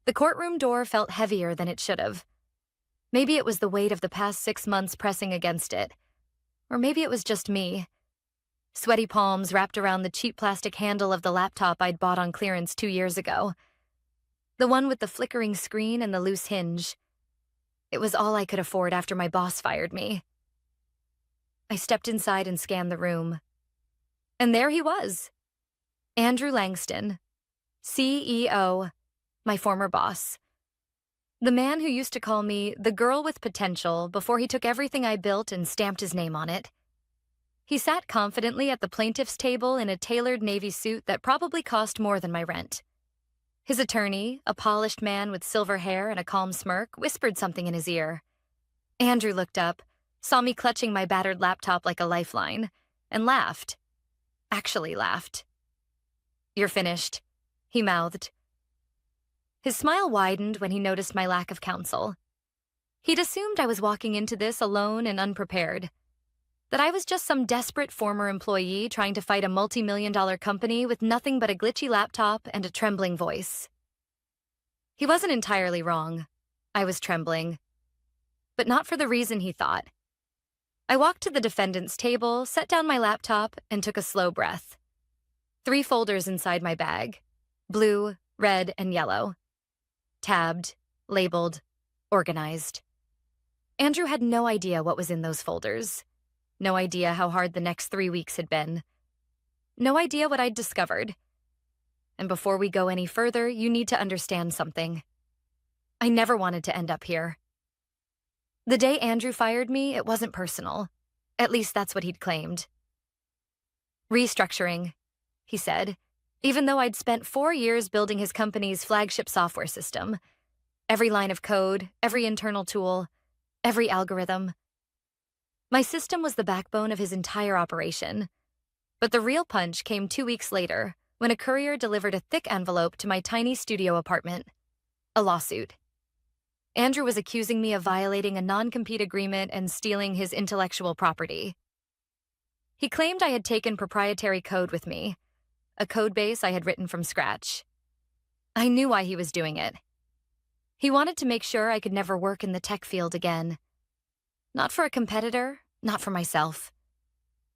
The courtroom door felt heavier than it should have. Maybe it was the weight of the past 6 months pressing against it. Or maybe it was just me. Sweaty palms wrapped around the cheap plastic handle of the laptop I'd bought on clearance 2 years ago. The one with the flickering screen and the loose hinge. It was all I could afford after my boss fired me. I stepped inside and scanned the room. And there he was. Andrew Langston, CEO, my former boss. The man who used to call me the girl with potential before he took everything I built and stamped his name on it. He sat confidently at the plaintiff's table in a tailored navy suit that probably cost more than my rent. His attorney, a polished man with silver hair and a calm smirk, whispered something in his ear. Andrew looked up, saw me clutching my battered laptop like a lifeline, and laughed. Actually laughed. "You're finished," he mouthed. His smile widened when he noticed my lack of counsel. He'd assumed I was walking into this alone and unprepared. That I was just some desperate former employee trying to fight a multi-million-dollar company with nothing but a glitchy laptop and a trembling voice. He wasn't entirely wrong. I was trembling. But not for the reason he thought. I walked to the defendant's table, set down my laptop, and took a slow breath. 3 folders inside my bag. Blue, red, and yellow. Tabbed, labeled, organized. Andrew had no idea what was in those folders. No idea how hard the next 3 weeks had been. No idea what I'd discovered. And before we go any further, you need to understand something. I never wanted to end up here. The day Andrew fired me, it wasn't personal. At least that's what he'd claimed. "Restructuring," he said, even though I'd spent 4 years building his company's flagship software system. Every line of code, every internal tool, every algorithm. My system was the backbone of his entire operation. But the real punch came 2 weeks later, when a courier delivered a thick envelope to my tiny studio apartment. A lawsuit. Andrew was accusing me of violating a non-compete agreement and stealing his intellectual property. He claimed I had taken proprietary code with me, a code base I had written from scratch. I knew why he was doing it. He wanted to make sure I could never work in the tech field again. Not for a competitor, not for myself.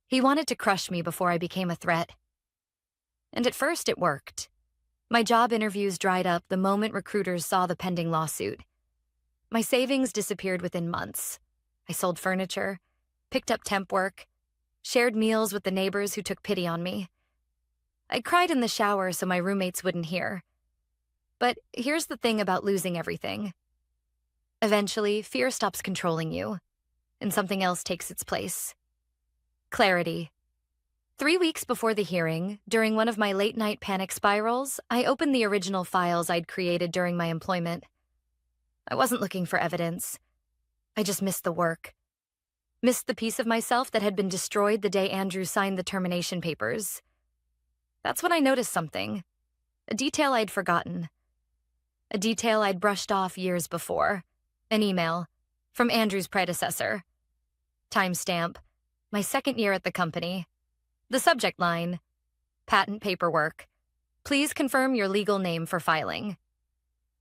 He wanted to crush me before I became a threat. And at first it worked. My job interviews dried up the moment recruiters saw the pending lawsuit. My savings disappeared within months. I sold furniture, picked up temp work, shared meals with the neighbors who took pity on me. I cried in the shower so my roommates wouldn't hear. But here's the thing about losing everything. Eventually, fear stops controlling you, and something else takes its place. Clarity. 3 weeks before the hearing, during one of my late-night panic spirals, I opened the original files I'd created during my employment. I wasn't looking for evidence. I just missed the work. Missed the piece of myself that had been destroyed the day Andrew signed the termination papers. That's when I noticed something. A detail I'd forgotten. A detail I'd brushed off years before. An email from Andrew's predecessor. Timestamp, my 2nd year at the company. The subject line, patent paperwork. Please confirm your legal name for filing.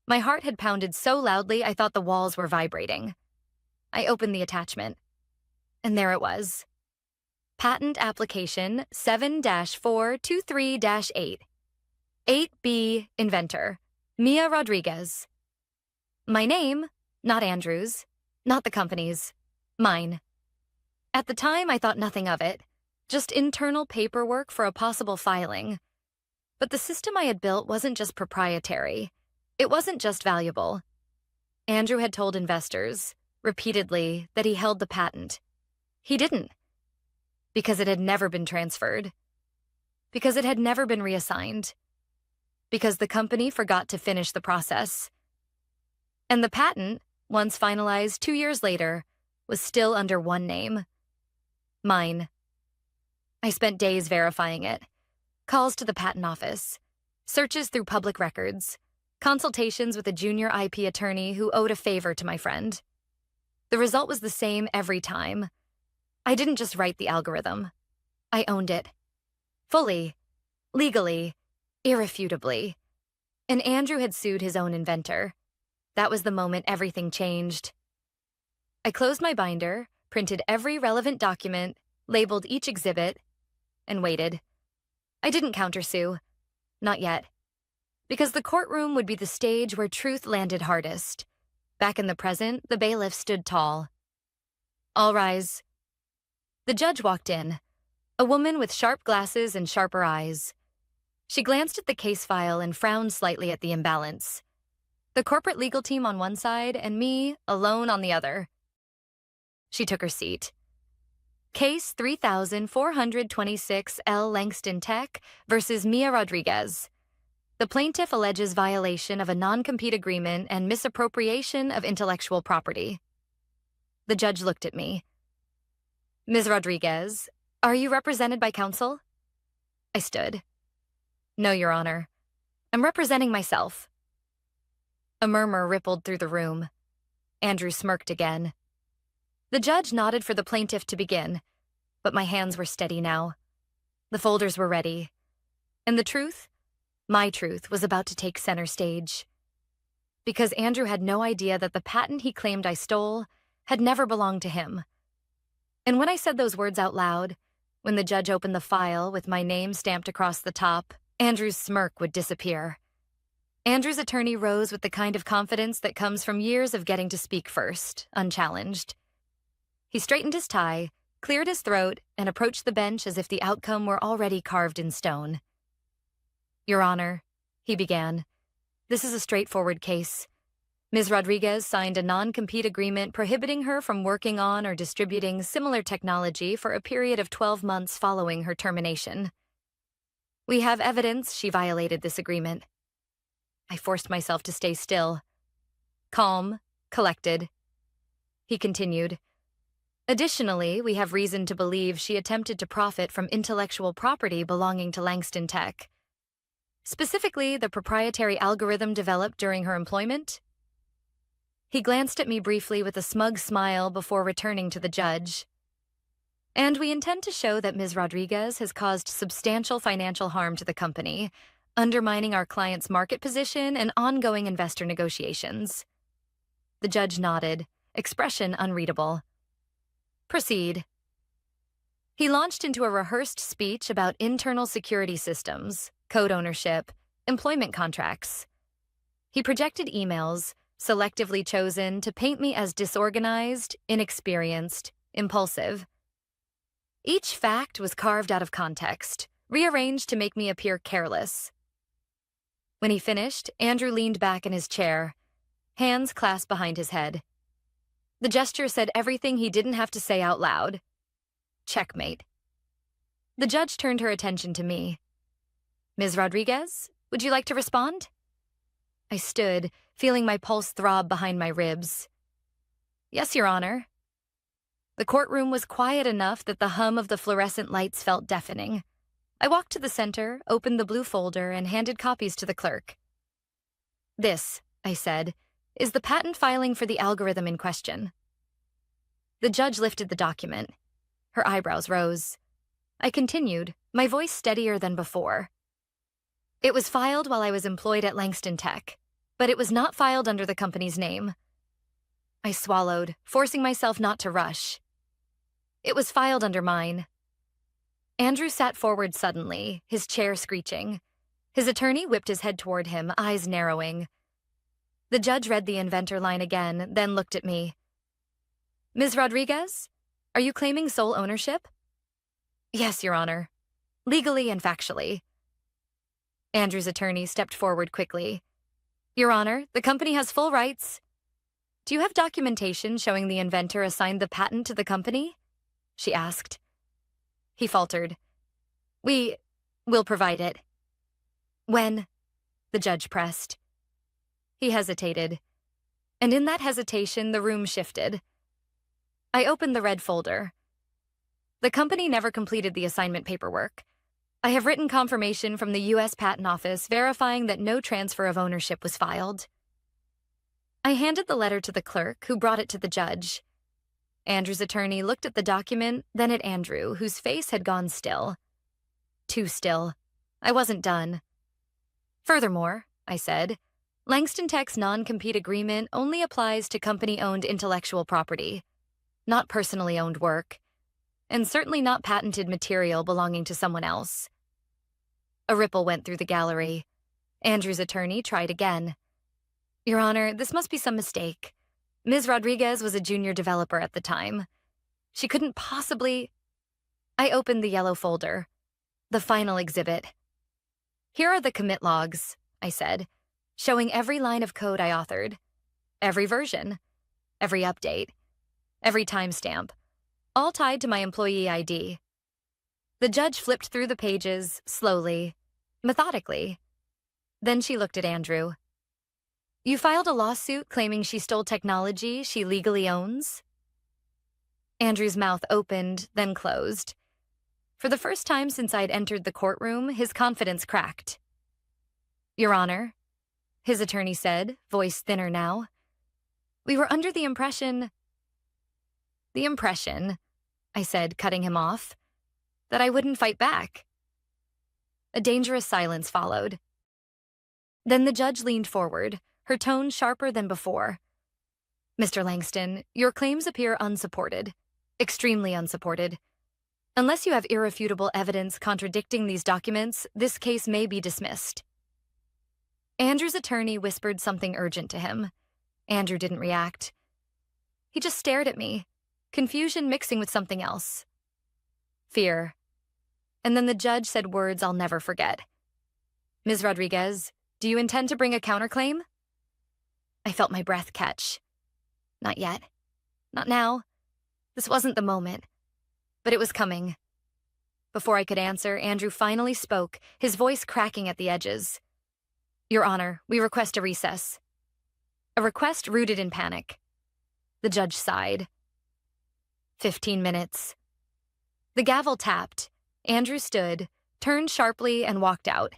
My heart had pounded so loudly I thought the walls were vibrating. I opened the attachment. And there it was. Patent application 7-423-8. 8B inventor, Mia Rodriguez. My name, not Andrew's, not the company's, mine. At the time, I thought nothing of it, just internal paperwork for a possible filing. But the system I had built wasn't just proprietary. It wasn't just valuable. Andrew had told investors, repeatedly, that he held the patent. He didn't. Because it had never been transferred. Because it had never been reassigned. Because the company forgot to finish the process. And the patent, once finalized 2 years later, was still under one name. Mine. I spent days verifying it. Calls to the patent office. Searches through public records. Consultations with a junior IP attorney who owed a favor to my friend. The result was the same every time. I didn't just write the algorithm. I owned it. Fully. Legally. Irrefutably. And Andrew had sued his own inventor. That was the moment everything changed. I closed my binder, printed every relevant document, labeled each exhibit, and waited. I didn't countersue. Not yet. Because the courtroom would be the stage where truth landed hardest. Back in the present, the bailiff stood tall. All rise. The judge walked in, a woman with sharp glasses and sharper eyes. She glanced at the case file and frowned slightly at the imbalance. The corporate legal team on one side and me, alone on the other. She took her seat. Case 3426 L. Langston Tech versus Mia Rodriguez. The plaintiff alleges violation of a non-compete agreement and misappropriation of intellectual property. The judge looked at me. Ms. Rodriguez, are you represented by counsel? I stood. No, Your Honor. I'm representing myself. A murmur rippled through the room. Andrew smirked again. The judge nodded for the plaintiff to begin, but my hands were steady now. The folders were ready. And the truth? My truth was about to take center stage. Because Andrew had no idea that the patent he claimed I stole had never belonged to him. And when I said those words out loud, when the judge opened the file with my name stamped across the top, Andrew's smirk would disappear. Andrew's attorney rose with the kind of confidence that comes from years of getting to speak first, unchallenged. He straightened his tie, cleared his throat, and approached the bench as if the outcome were already carved in stone. Your Honor, he began, this is a straightforward case. Ms. Rodriguez signed a non-compete agreement prohibiting her from working on or distributing similar technology for a period of 12 months following her termination. We have evidence she violated this agreement. I forced myself to stay still. Calm, collected. He continued. Additionally, we have reason to believe she attempted to profit from intellectual property belonging to Langston Tech. Specifically, the proprietary algorithm developed during her employment. He glanced at me briefly with a smug smile before returning to the judge. And we intend to show that Ms. Rodriguez has caused substantial financial harm to the company, undermining our client's market position and ongoing investor negotiations. The judge nodded, expression unreadable. Proceed. He launched into a rehearsed speech about internal security systems, code ownership, employment contracts. He projected emails, selectively chosen to paint me as disorganized, inexperienced, impulsive. Each fact was carved out of context, rearranged to make me appear careless. When he finished, Andrew leaned back in his chair, hands clasped behind his head. The gesture said everything he didn't have to say out loud. Checkmate. The judge turned her attention to me. Ms. Rodriguez, would you like to respond? I stood, feeling my pulse throb behind my ribs. Yes, Your Honor. The courtroom was quiet enough that the hum of the fluorescent lights felt deafening. I walked to the center, opened the blue folder, and handed copies to the clerk. This, I said, is the patent filing for the algorithm in question. The judge lifted the document. Her eyebrows rose. I continued, my voice steadier than before. It was filed while I was employed at Langston Tech, but it was not filed under the company's name. I swallowed, forcing myself not to rush. It was filed under mine. Andrew sat forward suddenly, his chair screeching. His attorney whipped his head toward him, eyes narrowing. The judge read the inventor line again, then looked at me. Ms. Rodriguez, are you claiming sole ownership? Yes, Your Honor. Legally and factually. Andrew's attorney stepped forward quickly. Your Honor, the company has full rights. Do you have documentation showing the inventor assigned the patent to the company? She asked. He faltered. We will provide it. When? The judge pressed. He hesitated. And in that hesitation, the room shifted. I opened the red folder. The company never completed the assignment paperwork. I have written confirmation from the U.S. Patent Office verifying that no transfer of ownership was filed. I handed the letter to the clerk, who brought it to the judge. Andrew's attorney looked at the document, then at Andrew, whose face had gone still. Too still. I wasn't done. Furthermore, I said. Langston Tech's non-compete agreement only applies to company-owned intellectual property, not personally owned work, and certainly not patented material belonging to someone else. A ripple went through the gallery. Andrew's attorney tried again. Your Honor, this must be some mistake. Ms. Rodriguez was a junior developer at the time. She couldn't possibly... I opened the yellow folder. The final exhibit. Here are the commit logs, I said, showing every line of code I authored. Every version. Every update. Every timestamp. All tied to my employee ID. The judge flipped through the pages, slowly, methodically. Then she looked at Andrew. You filed a lawsuit claiming she stole technology she legally owns? Andrew's mouth opened, then closed. For the first time since I'd entered the courtroom, his confidence cracked. Your Honor, his attorney said, voice thinner now. We were under the impression... The impression, I said, cutting him off, that I wouldn't fight back. A dangerous silence followed. Then the judge leaned forward, her tone sharper than before. Mr. Langston, your claims appear unsupported, extremely unsupported. Unless you have irrefutable evidence contradicting these documents, this case may be dismissed. Andrew's attorney whispered something urgent to him. Andrew didn't react. He just stared at me, confusion mixing with something else. Fear. And then the judge said words I'll never forget. Ms. Rodriguez, do you intend to bring a counterclaim? I felt my breath catch. Not yet. Not now. This wasn't the moment. But it was coming. Before I could answer, Andrew finally spoke, his voice cracking at the edges. Your Honor, we request a recess. A request rooted in panic. The judge sighed. 15 minutes. The gavel tapped. Andrew stood, turned sharply, and walked out.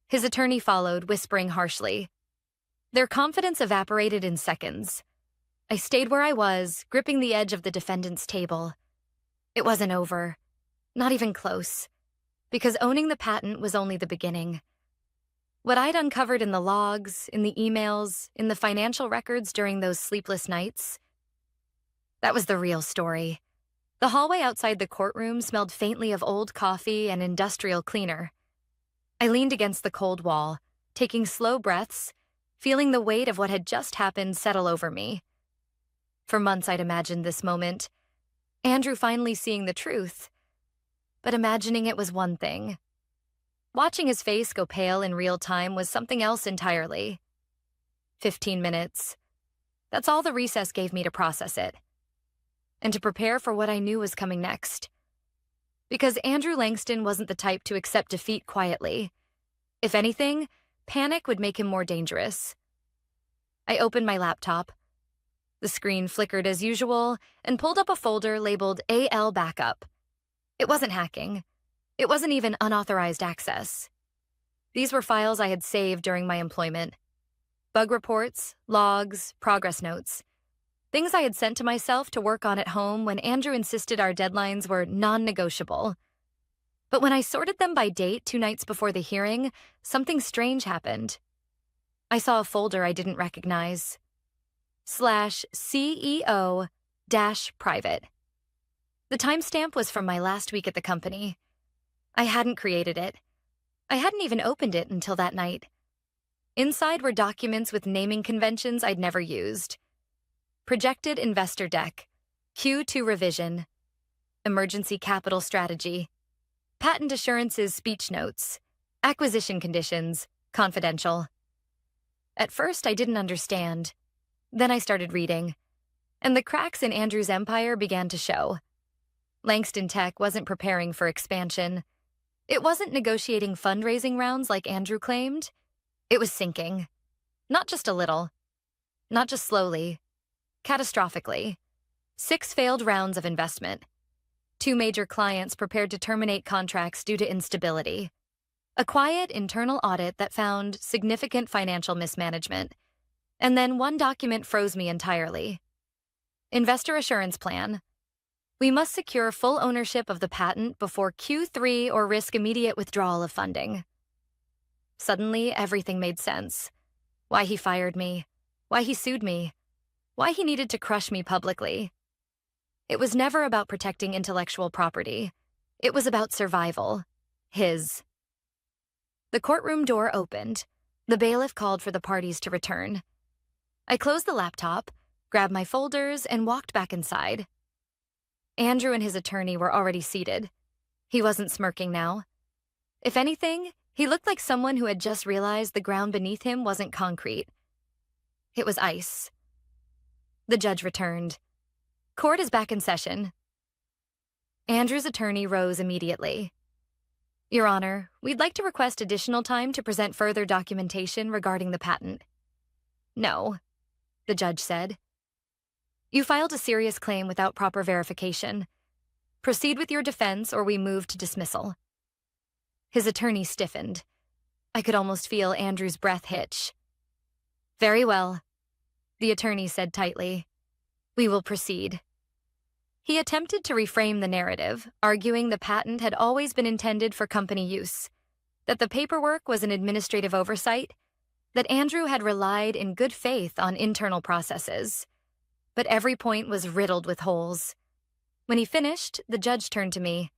His attorney followed, whispering harshly. Their confidence evaporated in seconds. I stayed where I was, gripping the edge of the defendant's table. It wasn't over. Not even close. Because owning the patent was only the beginning. What I'd uncovered in the logs, in the emails, in the financial records during those sleepless nights, that was the real story. The hallway outside the courtroom smelled faintly of old coffee and industrial cleaner. I leaned against the cold wall, taking slow breaths, feeling the weight of what had just happened settle over me. For months I'd imagined this moment, Andrew finally seeing the truth. But imagining it was one thing. Watching his face go pale in real time was something else entirely. 15 minutes. That's all the recess gave me to process it. And to prepare for what I knew was coming next. Because Andrew Langston wasn't the type to accept defeat quietly. If anything, panic would make him more dangerous. I opened my laptop. The screen flickered as usual and pulled up a folder labeled AL Backup. It wasn't hacking. It wasn't even unauthorized access. These were files I had saved during my employment. Bug reports, logs, progress notes. Things I had sent to myself to work on at home when Andrew insisted our deadlines were non-negotiable. But when I sorted them by date 2 nights before the hearing, something strange happened. I saw a folder I didn't recognize. /CEO-private. The timestamp was from my last week at the company. I hadn't created it. I hadn't even opened it until that night. Inside were documents with naming conventions I'd never used. Projected investor deck, Q2 revision, emergency capital strategy, patent assurances speech notes, acquisition conditions, confidential. At first, I didn't understand. Then I started reading, and the cracks in Andrew's empire began to show. Langston Tech wasn't preparing for expansion. It wasn't negotiating fundraising rounds like Andrew claimed. It was sinking. Not just a little. Not just slowly. Catastrophically. 6 failed rounds of investment. 2 major clients prepared to terminate contracts due to instability. A quiet internal audit that found significant financial mismanagement. And then 1 document froze me entirely. Investor assurance plan. We must secure full ownership of the patent before Q3 or risk immediate withdrawal of funding. Suddenly, everything made sense. Why he fired me, why he sued me, why he needed to crush me publicly. It was never about protecting intellectual property. It was about survival. His. The courtroom door opened. The bailiff called for the parties to return. I closed the laptop, grabbed my folders, and walked back inside. Andrew and his attorney were already seated. He wasn't smirking now. If anything, he looked like someone who had just realized the ground beneath him wasn't concrete. It was ice. The judge returned. Court is back in session. Andrew's attorney rose immediately. Your Honor, we'd like to request additional time to present further documentation regarding the patent. No, the judge said. You filed a serious claim without proper verification. Proceed with your defense or we move to dismissal. His attorney stiffened. I could almost feel Andrew's breath hitch. Very well, the attorney said tightly. We will proceed. He attempted to reframe the narrative, arguing the patent had always been intended for company use, that the paperwork was an administrative oversight, that Andrew had relied in good faith on internal processes. But every point was riddled with holes. When he finished, the judge turned to me.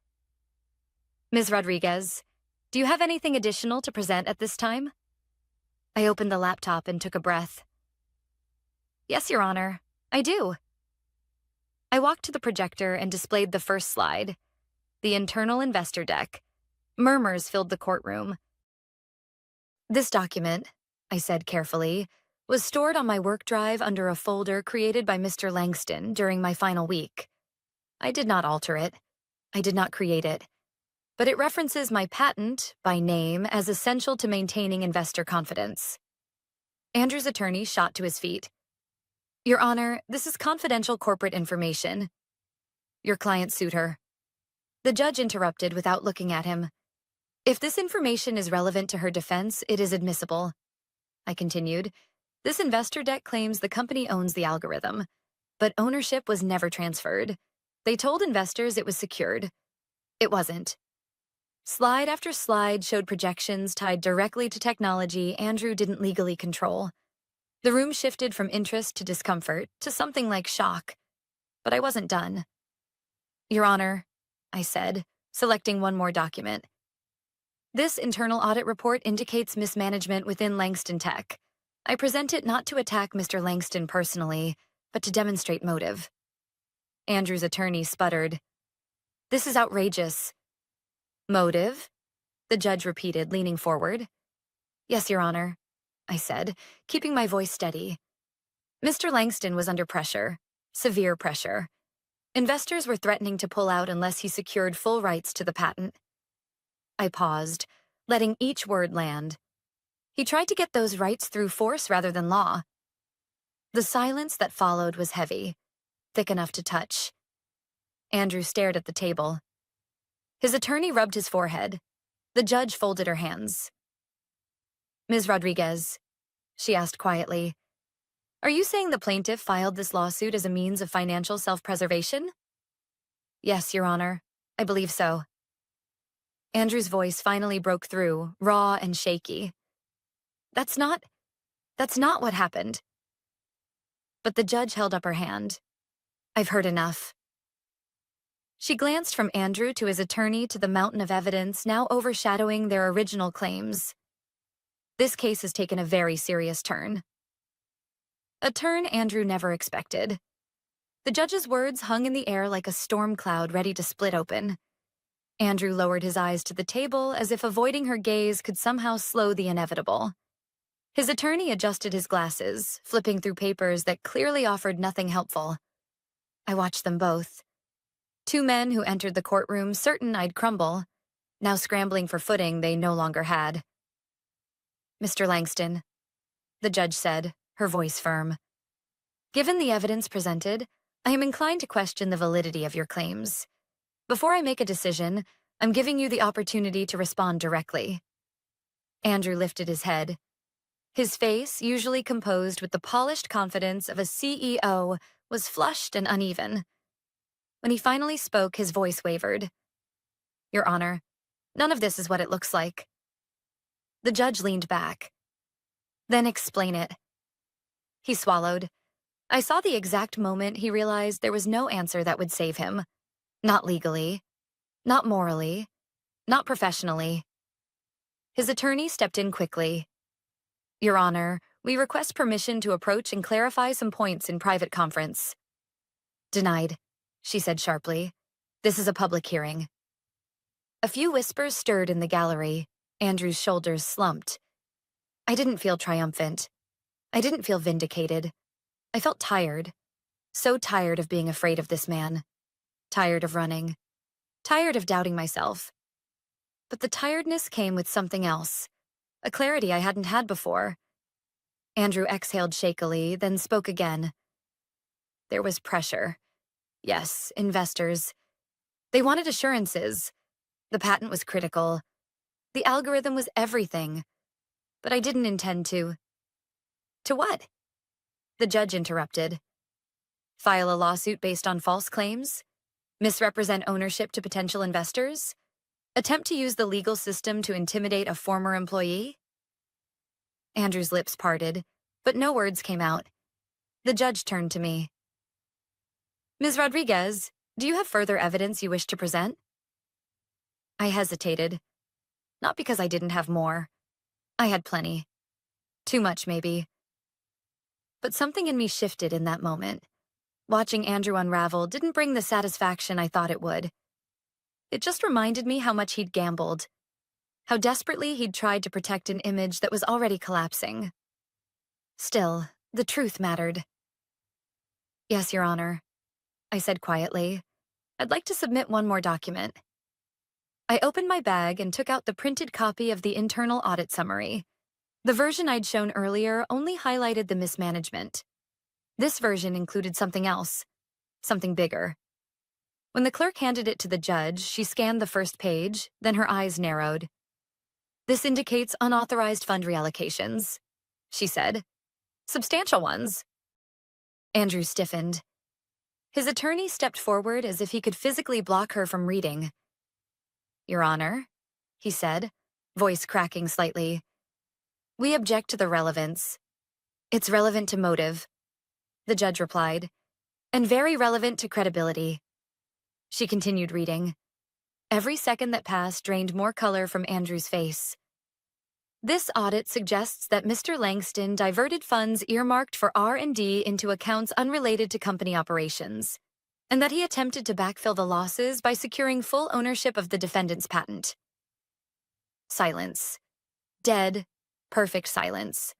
Ms. Rodriguez, do you have anything additional to present at this time? I opened the laptop and took a breath. Yes, Your Honor, I do. I walked to the projector and displayed the first slide, the internal investor deck. Murmurs filled the courtroom. This document, I said carefully, was stored on my work drive under a folder created by Mr. Langston during my final week. I did not alter it. I did not create it. But it references my patent, by name, as essential to maintaining investor confidence. Andrew's attorney shot to his feet. Your Honor, this is confidential corporate information. Your client sued her. The judge interrupted without looking at him. If this information is relevant to her defense, it is admissible. I continued. This investor deck claims the company owns the algorithm, but ownership was never transferred. They told investors it was secured. It wasn't. Slide after slide showed projections tied directly to technology Andrew didn't legally control. The room shifted from interest to discomfort to something like shock. But I wasn't done. Your Honor, I said, selecting one more document. This internal audit report indicates mismanagement within Langston Tech. I present it not to attack Mr. Langston personally, but to demonstrate motive. Andrew's attorney sputtered. This is outrageous. Motive? The judge repeated, leaning forward. Yes, Your Honor, I said, keeping my voice steady. Mr. Langston was under pressure, severe pressure. Investors were threatening to pull out unless he secured full rights to the patent. I paused, letting each word land. He tried to get those rights through force rather than law. The silence that followed was heavy, thick enough to touch. Andrew stared at the table. His attorney rubbed his forehead. The judge folded her hands. Ms. Rodriguez, she asked quietly, are you saying the plaintiff filed this lawsuit as a means of financial self-preservation? Yes, Your Honor, I believe so. Andrew's voice finally broke through, raw and shaky. That's not what happened. But the judge held up her hand. I've heard enough. She glanced from Andrew to his attorney to the mountain of evidence now overshadowing their original claims. This case has taken a very serious turn. A turn Andrew never expected. The judge's words hung in the air like a storm cloud ready to split open. Andrew lowered his eyes to the table as if avoiding her gaze could somehow slow the inevitable. His attorney adjusted his glasses, flipping through papers that clearly offered nothing helpful. I watched them both. Two men who entered the courtroom certain I'd crumble, now scrambling for footing they no longer had. Mr. Langston, the judge said, her voice firm. Given the evidence presented, I am inclined to question the validity of your claims. Before I make a decision, I'm giving you the opportunity to respond directly. Andrew lifted his head. His face, usually composed with the polished confidence of a CEO, was flushed and uneven. When he finally spoke, his voice wavered. Your Honor, none of this is what it looks like. The judge leaned back. Then explain it. He swallowed. I saw the exact moment he realized there was no answer that would save him. Not legally. Not morally. Not professionally. His attorney stepped in quickly. Your Honor, we request permission to approach and clarify some points in private conference. Denied, she said sharply. This is a public hearing. A few whispers stirred in the gallery. Andrew's shoulders slumped. I didn't feel triumphant. I didn't feel vindicated. I felt tired. So tired of being afraid of this man. Tired of running. Tired of doubting myself. But the tiredness came with something else. A clarity I hadn't had before. Andrew exhaled shakily, then spoke again. There was pressure. Yes, investors. They wanted assurances. The patent was critical. The algorithm was everything. But I didn't intend to. To what? The judge interrupted. File a lawsuit based on false claims? Misrepresent ownership to potential investors? Attempt to use the legal system to intimidate a former employee? Andrew's lips parted, but no words came out. The judge turned to me. Ms. Rodriguez, do you have further evidence you wish to present? I hesitated. Not because I didn't have more. I had plenty. Too much, maybe. But something in me shifted in that moment. Watching Andrew unravel didn't bring the satisfaction I thought it would. It just reminded me how much he'd gambled. How desperately he'd tried to protect an image that was already collapsing. Still, the truth mattered. Yes, Your Honor, I said quietly. I'd like to submit one more document. I opened my bag and took out the printed copy of the internal audit summary. The version I'd shown earlier only highlighted the mismanagement. This version included something else, something bigger. When the clerk handed it to the judge, she scanned the first page, then her eyes narrowed. This indicates unauthorized fund reallocations, she said. Substantial ones. Andrew stiffened. His attorney stepped forward as if he could physically block her from reading. Your Honor, he said, voice cracking slightly. We object to the relevance. It's relevant to motive, the judge replied, and very relevant to credibility. She continued reading. Every second that passed drained more color from Andrew's face. This audit suggests that Mr. Langston diverted funds earmarked for R&D into accounts unrelated to company operations, and that he attempted to backfill the losses by securing full ownership of the defendant's patent. Silence. Dead, perfect silence.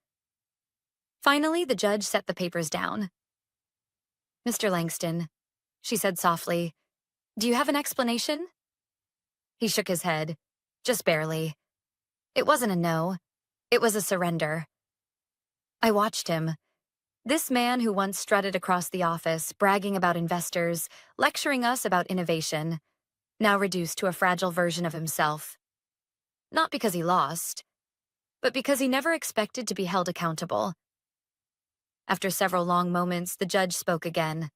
Finally, the judge set the papers down. Mr. Langston, she said softly, do you have an explanation? He shook his head, just barely. It wasn't a no. It was a surrender. I watched him. This man who once strutted across the office, bragging about investors, lecturing us about innovation, now reduced to a fragile version of himself. Not because he lost, but because he never expected to be held accountable. After several long moments, the judge spoke again.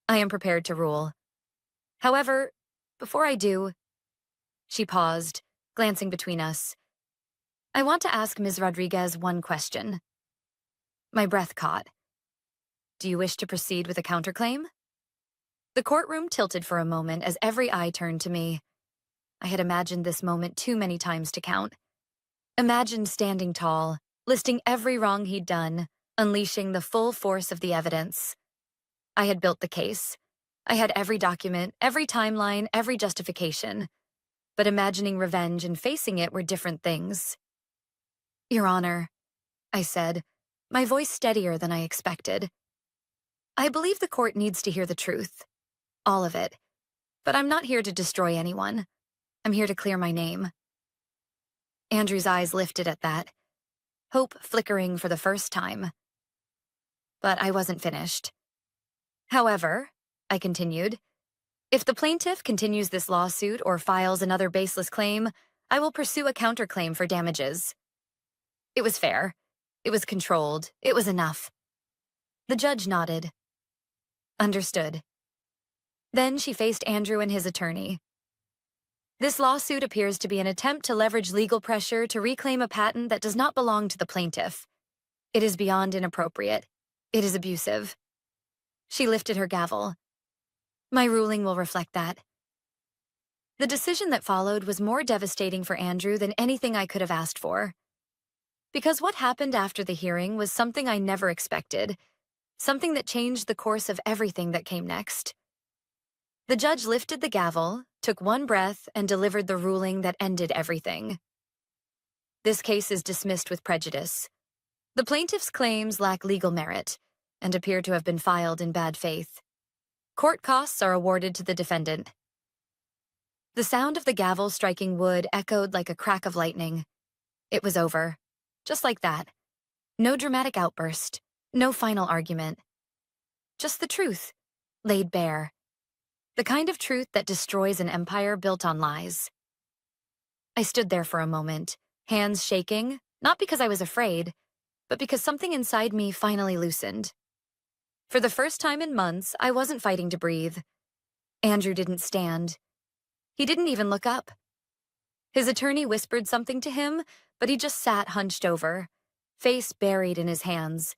I am prepared to rule. However, before I do, she paused, glancing between us. I want to ask Ms. Rodriguez one question. My breath caught. Do you wish to proceed with a counterclaim? The courtroom tilted for a moment as every eye turned to me. I had imagined this moment too many times to count. Imagined standing tall, listing every wrong he'd done, unleashing the full force of the evidence. I had built the case. I had every document, every timeline, every justification. But imagining revenge and facing it were different things. Your Honor, I said, my voice steadier than I expected. I believe the court needs to hear the truth. All of it. But I'm not here to destroy anyone. I'm here to clear my name. Andrew's eyes lifted at that, hope flickering for the first time. But I wasn't finished. However, I continued, if the plaintiff continues this lawsuit or files another baseless claim, I will pursue a counterclaim for damages. It was fair. It was controlled. It was enough. The judge nodded. Understood. Then she faced Andrew and his attorney. This lawsuit appears to be an attempt to leverage legal pressure to reclaim a patent that does not belong to the plaintiff. It is beyond inappropriate. It is abusive. She lifted her gavel. My ruling will reflect that. The decision that followed was more devastating for Andrew than anything I could have asked for. Because what happened after the hearing was something I never expected, something that changed the course of everything that came next. The judge lifted the gavel, took one breath, and delivered the ruling that ended everything. This case is dismissed with prejudice. The plaintiff's claims lack legal merit and appear to have been filed in bad faith. Court costs are awarded to the defendant. The sound of the gavel striking wood echoed like a crack of lightning. It was over. Just like that. No dramatic outburst. No final argument. Just the truth, laid bare. The kind of truth that destroys an empire built on lies. I stood there for a moment, hands shaking, not because I was afraid, but because something inside me finally loosened. For the first time in months, I wasn't fighting to breathe. Andrew didn't stand. He didn't even look up. His attorney whispered something to him, but he just sat hunched over, face buried in his hands,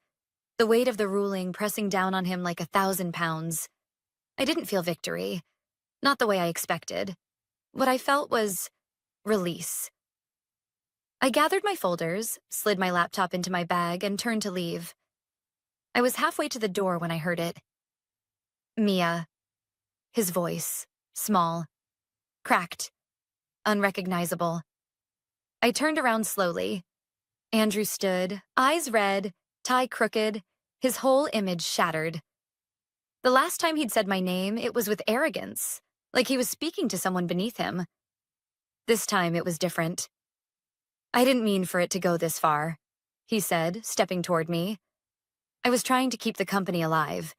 the weight of the ruling pressing down on him like 1,000 pounds. I didn't feel victory, not the way I expected. What I felt was release. I gathered my folders, slid my laptop into my bag, and turned to leave. I was halfway to the door when I heard it. Mia. His voice, small, cracked, unrecognizable. I turned around slowly. Andrew stood, eyes red, tie crooked, his whole image shattered. The last time he'd said my name, it was with arrogance, like he was speaking to someone beneath him. This time it was different. I didn't mean for it to go this far, he said, stepping toward me. I was trying to keep the company alive.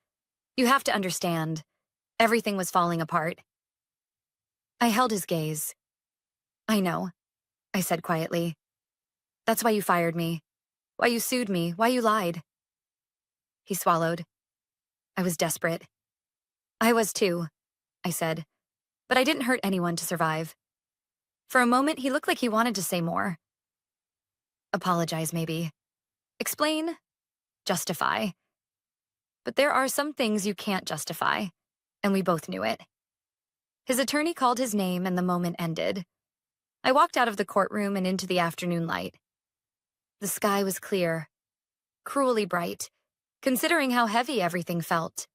You have to understand. Everything was falling apart. I held his gaze. I know, I said quietly. That's why you fired me. Why you sued me. Why you lied. He swallowed. I was desperate. I was too, I said. But I didn't hurt anyone to survive. For a moment, he looked like he wanted to say more. Apologize, maybe. Explain. Justify. But there are some things you can't justify, and we both knew it. His attorney called his name and the moment ended. I walked out of the courtroom and into the afternoon light. The sky was clear, cruelly bright, considering how heavy everything felt.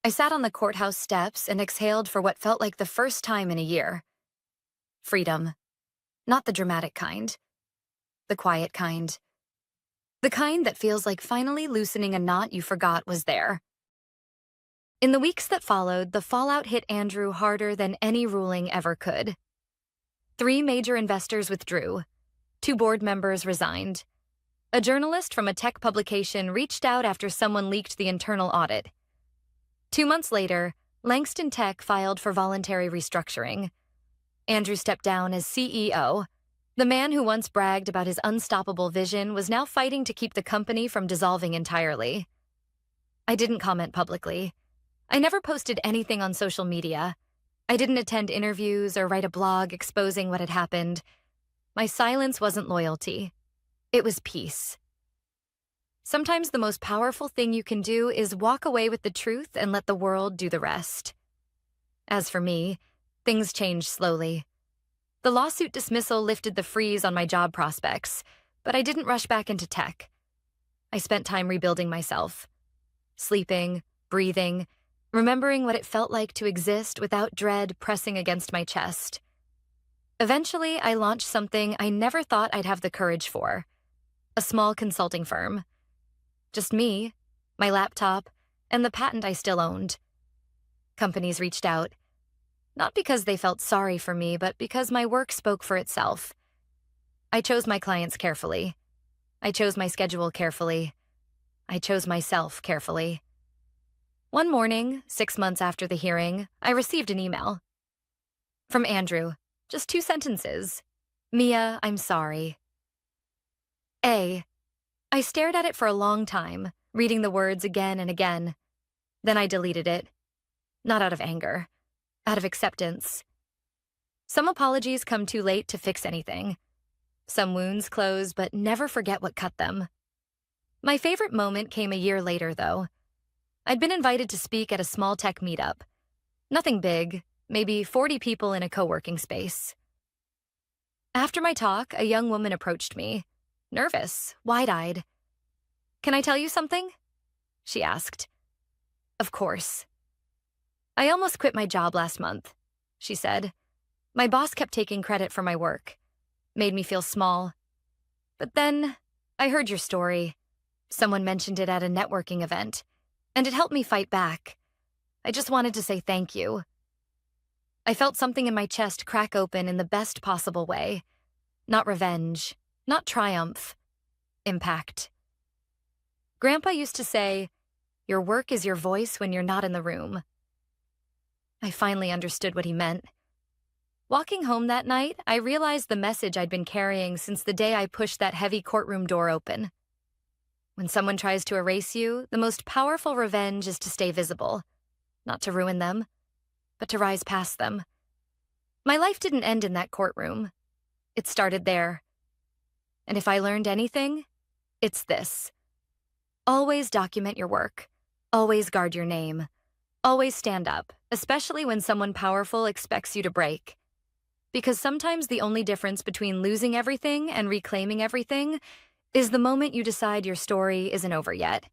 I sat on the courthouse steps and exhaled for what felt like the first time in a year. Freedom. Not the dramatic kind. The quiet kind. The kind that feels like finally loosening a knot you forgot was there. In the weeks that followed, the fallout hit Andrew harder than any ruling ever could. 3 major investors withdrew. 2 board members resigned. A journalist from a tech publication reached out after someone leaked the internal audit. 2 months later, Langston Tech filed for voluntary restructuring. Andrew stepped down as CEO. The man who once bragged about his unstoppable vision was now fighting to keep the company from dissolving entirely. I didn't comment publicly. I never posted anything on social media. I didn't attend interviews or write a blog exposing what had happened. My silence wasn't loyalty. It was peace. Sometimes the most powerful thing you can do is walk away with the truth and let the world do the rest. As for me, things changed slowly. The lawsuit dismissal lifted the freeze on my job prospects, but I didn't rush back into tech. I spent time rebuilding myself. Sleeping, breathing, remembering what it felt like to exist without dread pressing against my chest. Eventually, I launched something I never thought I'd have the courage for. A small consulting firm. Just me, my laptop, and the patent I still owned. Companies reached out. Not because they felt sorry for me, but because my work spoke for itself. I chose my clients carefully. I chose my schedule carefully. I chose myself carefully. One morning, 6 months after the hearing, I received an email. From Andrew, just 2 sentences. Mia, I'm sorry. I stared at it for a long time, reading the words again and again. Then I deleted it. Not out of anger. Out of acceptance. Some apologies come too late to fix anything. Some wounds close, but never forget what cut them. My favorite moment came a year later, though. I'd been invited to speak at a small tech meetup. Nothing big, maybe 40 people in a co-working space. After my talk, a young woman approached me, nervous, wide-eyed. "Can I tell you something?" she asked. "Of course." "I almost quit my job last month," she said. "My boss kept taking credit for my work. Made me feel small. But then, I heard your story. Someone mentioned it at a networking event, and it helped me fight back. I just wanted to say thank you." I felt something in my chest crack open in the best possible way. Not revenge, not triumph. Impact. Grandpa used to say, "Your work is your voice when you're not in the room." I finally understood what he meant. Walking home that night, I realized the message I'd been carrying since the day I pushed that heavy courtroom door open. When someone tries to erase you, the most powerful revenge is to stay visible. Not to ruin them, but to rise past them. My life didn't end in that courtroom. It started there. And if I learned anything, it's this. Always document your work. Always guard your name. Always stand up, especially when someone powerful expects you to break. Because sometimes the only difference between losing everything and reclaiming everything is the moment you decide your story isn't over yet.